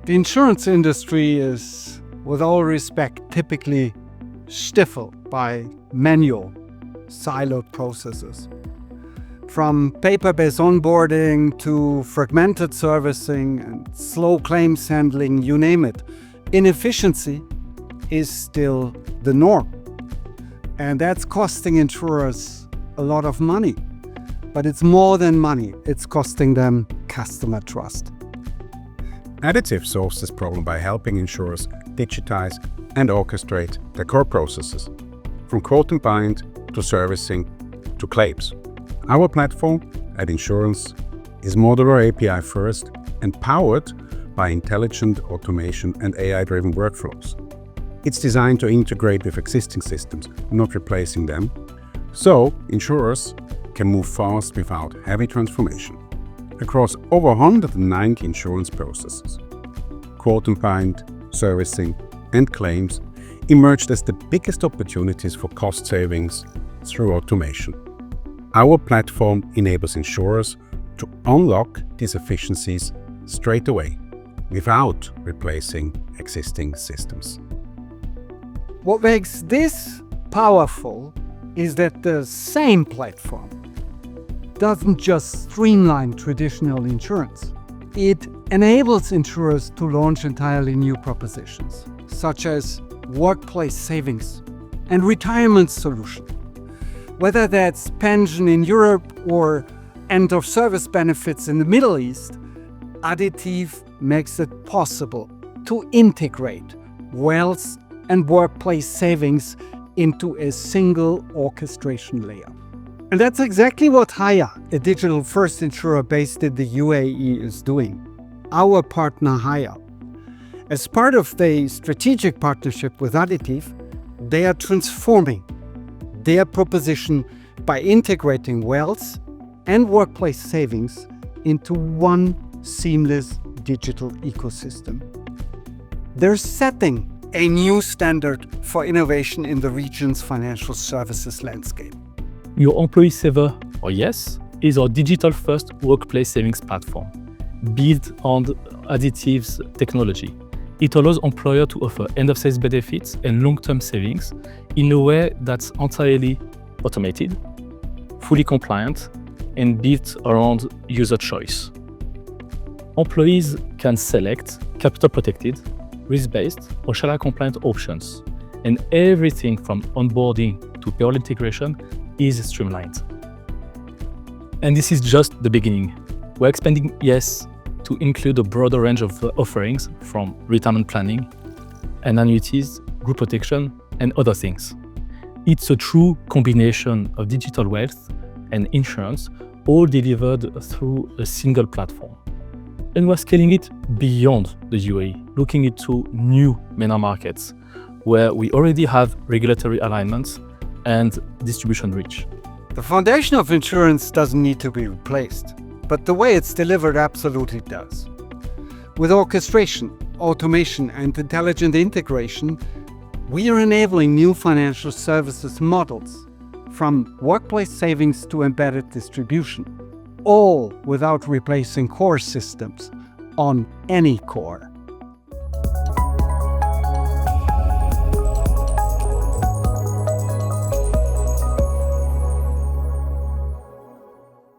The insurance industry is, with all respect, typically stifled by manual, siloed processes. From paper-based onboarding to fragmented servicing and slow claims handling, you name it, inefficiency is still the norm. And that's costing insurers a lot of money. But it's more than money, it's costing them customer trust. Additiv solves this problem by helping insurers digitize and orchestrate their core processes, from quote and bind to servicing to claims. Our platform at Insurance is modular API first and powered by intelligent automation and AI-driven workflows. It's designed to integrate with existing systems, not replacing them, so insurers can move fast without heavy transformation. Across over 190 insurance processes, quote and bind, servicing, and claims emerged as the biggest opportunities for cost savings through automation. Our platform enables insurers to unlock these efficiencies straight away without replacing existing systems. What makes this powerful is that the same platform doesn't just streamline traditional insurance. It enables insurers to launch entirely new propositions, such as workplace savings and retirement solution. Whether that's pension in Europe or end-of-service benefits in the Middle East, additiv makes it possible to integrate wealth and workplace savings into a single orchestration layer. And that's exactly what Hayah, a digital-first insurer based in the UAE, is doing. Our partner Hayah. As part of the strategic partnership with additiv, they are transforming their proposition by integrating wealth and workplace savings into one seamless digital ecosystem. They're setting a new standard for innovation in the region's financial services landscape. Your Employee Saver, or YES, is our digital-first workplace savings platform, built on additiv's technology. It allows employers to offer end-of-service benefits and long-term savings in a way that's entirely automated, fully compliant, and built around user choice. Employees can select capital-protected, risk-based, or Sharia-compliant options, and everything from onboarding to payroll integration is streamlined. And this is just the beginning. We're expanding YES to include a broader range of offerings from retirement planning and annuities, group protection, and other things. It's a true combination of digital wealth and insurance, all delivered through a single platform. And we're scaling it beyond the UAE, looking into new MENA markets where we already have regulatory alignments and distribution reach. The foundation of insurance doesn't need to be replaced, but the way it's delivered absolutely does. With orchestration, automation, and intelligent integration, we are enabling new financial services models, from workplace savings to embedded distribution, all without replacing core systems on any core.